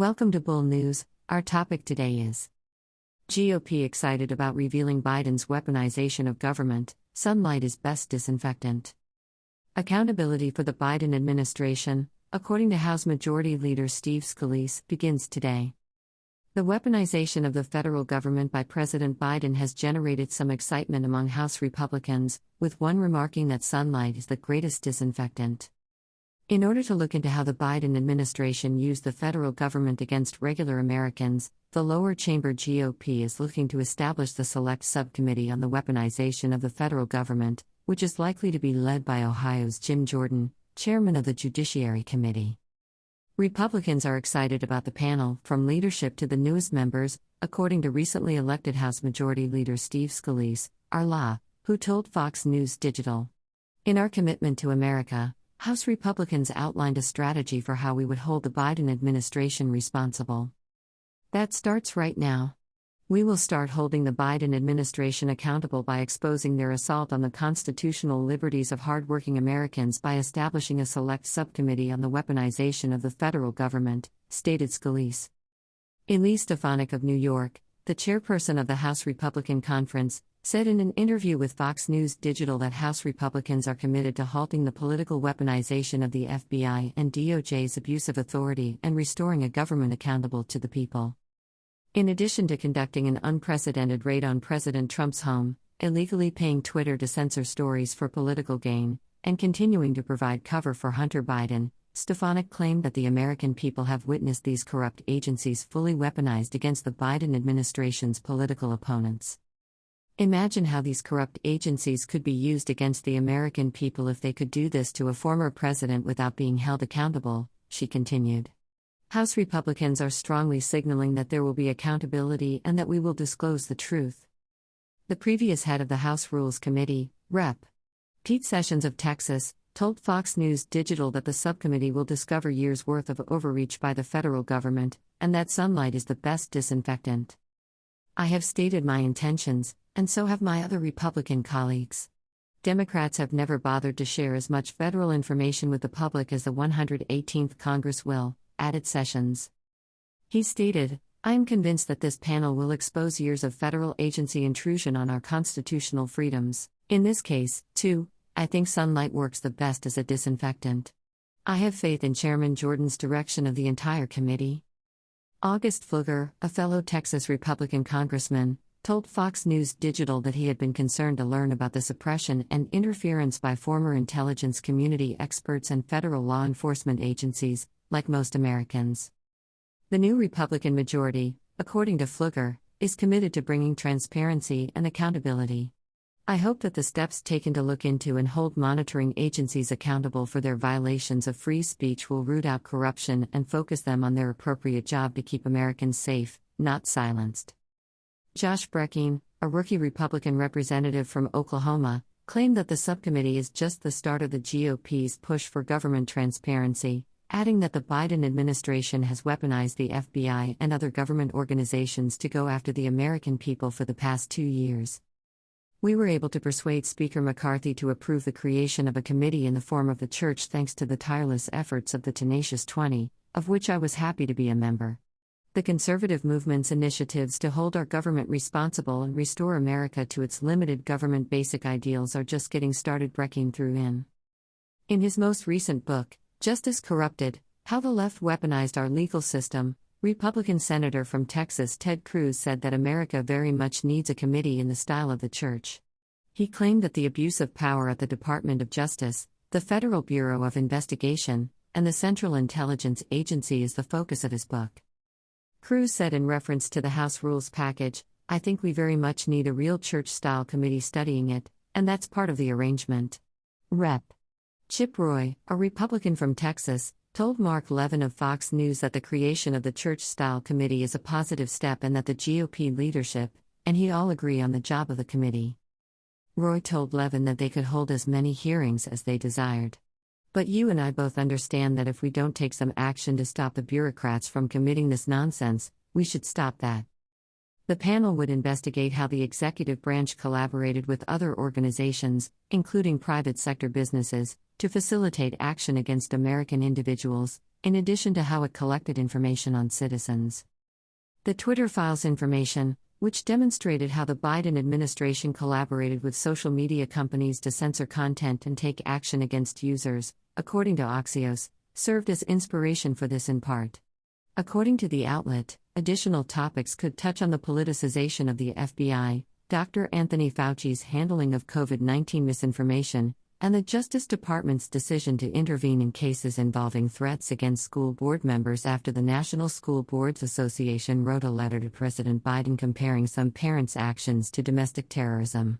Welcome to Bull News. Our topic today is GOP excited about revealing Biden's weaponization of government. Sunlight is best disinfectant. Accountability for the Biden administration, according to House Majority Leader Steve Scalise, begins today. The weaponization of the federal government by President Biden has generated some excitement among House Republicans, with one remarking that sunlight is the greatest disinfectant. In order to look into how the Biden administration used the federal government against regular Americans, the lower chamber GOP is looking to establish the Select Subcommittee on the Weaponization of the Federal Government, which is likely to be led by Ohio's Jim Jordan, chairman of the Judiciary Committee. Republicans are excited about the panel, from leadership to the newest members, according to recently elected House Majority Leader Steve Scalise, who told Fox News Digital. In our commitment to America, House Republicans outlined a strategy for how we would hold the Biden administration responsible. That starts right now. We will start holding the Biden administration accountable by exposing their assault on the constitutional liberties of hardworking Americans by establishing a select subcommittee on the weaponization of the federal government, stated Scalise. Elise Stefanik of New York, the chairperson of the House Republican Conference, said in an interview with Fox News Digital that House Republicans are committed to halting the political weaponization of the FBI and DOJ's abuse of authority and restoring a government accountable to the people. In addition to conducting an unprecedented raid on President Trump's home, illegally paying Twitter to censor stories for political gain, and continuing to provide cover for Hunter Biden, Stefanik claimed that the American people have witnessed these corrupt agencies fully weaponized against the Biden administration's political opponents. Imagine how these corrupt agencies could be used against the American people if they could do this to a former president without being held accountable, she continued. House Republicans are strongly signaling that there will be accountability and that we will disclose the truth. The previous head of the House Rules Committee, Rep. Pete Sessions of Texas, told Fox News Digital that the subcommittee will discover years' worth of overreach by the federal government, and that sunlight is the best disinfectant. I have stated my intentions, and so have my other Republican colleagues. Democrats have never bothered to share as much federal information with the public as the 118th Congress will, added Sessions. He stated, I am convinced that this panel will expose years of federal agency intrusion on our constitutional freedoms. In this case, too, I think sunlight works the best as a disinfectant. I have faith in Chairman Jordan's direction of the entire committee. August Pfluger, a fellow Texas Republican congressman, told Fox News Digital that he had been concerned to learn about the suppression and interference by former intelligence community experts and federal law enforcement agencies, like most Americans. The new Republican majority, according to Pfluger, is committed to bringing transparency and accountability. I hope that the steps taken to look into and hold monitoring agencies accountable for their violations of free speech will root out corruption and focus them on their appropriate job to keep Americans safe, not silenced. Josh Brecking, a rookie Republican representative from Oklahoma, claimed that the subcommittee is just the start of the GOP's push for government transparency, adding that the Biden administration has weaponized the FBI and other government organizations to go after the American people for the past 2 years. We were able to persuade Speaker McCarthy to approve the creation of a committee in the form of the church thanks to the tireless efforts of the Tenacious 20, of which I was happy to be a member. The conservative movement's initiatives to hold our government responsible and restore America to its limited government basic ideals are just getting started, Brecking threw in. In his most recent book, Justice Corrupted: How the Left Weaponized Our Legal System, Republican Senator from Texas Ted Cruz said that America very much needs a committee in the style of the church. He claimed that the abuse of power at the Department of Justice, the Federal Bureau of Investigation, and the Central Intelligence Agency is the focus of his book. Cruz said in reference to the House Rules package, I think we very much need a real church-style committee studying it, and that's part of the arrangement. Rep. Chip Roy, a Republican from Texas, told Mark Levin of Fox News that the creation of the church-style committee is a positive step and that the GOP leadership, and he all agree on the job of the committee. Roy told Levin that they could hold as many hearings as they desired. But you and I both understand that if we don't take some action to stop the bureaucrats from committing this nonsense, we should stop that. The panel would investigate how the executive branch collaborated with other organizations, including private sector businesses, to facilitate action against American individuals, in addition to how it collected information on citizens. The Twitter files information, which demonstrated how the Biden administration collaborated with social media companies to censor content and take action against users, according to Axios, served as inspiration for this in part. According to the outlet, additional topics could touch on the politicization of the FBI, Dr. Anthony Fauci's handling of COVID-19 misinformation, and the Justice Department's decision to intervene in cases involving threats against school board members after the National School Boards Association wrote a letter to President Biden comparing some parents' actions to domestic terrorism.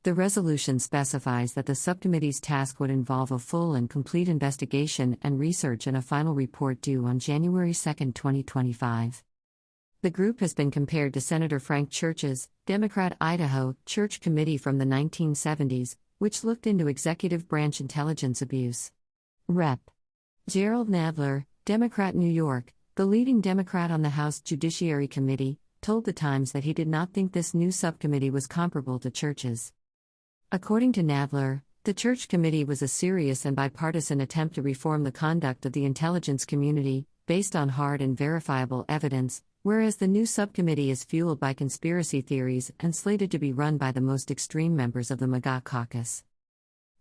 The resolution specifies that the subcommittee's task would involve a full and complete investigation and research and a final report due on January 2, 2025. The group has been compared to Senator Frank Church's, Democrat Idaho, Church Committee from the 1970s, which looked into executive branch intelligence abuse. Rep. Gerald Nadler, Democrat New York, the leading Democrat on the House Judiciary Committee, told The Times that he did not think this new subcommittee was comparable to Church's. According to Nadler, the Church Committee was a serious and bipartisan attempt to reform the conduct of the intelligence community, based on hard and verifiable evidence, whereas the new subcommittee is fueled by conspiracy theories and slated to be run by the most extreme members of the MAGA caucus.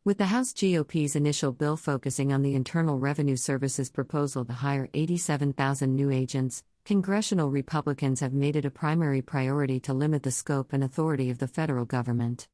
With the House GOP's initial bill focusing on the Internal Revenue Service's proposal to hire 87,000 new agents, congressional Republicans have made it a primary priority to limit the scope and authority of the federal government.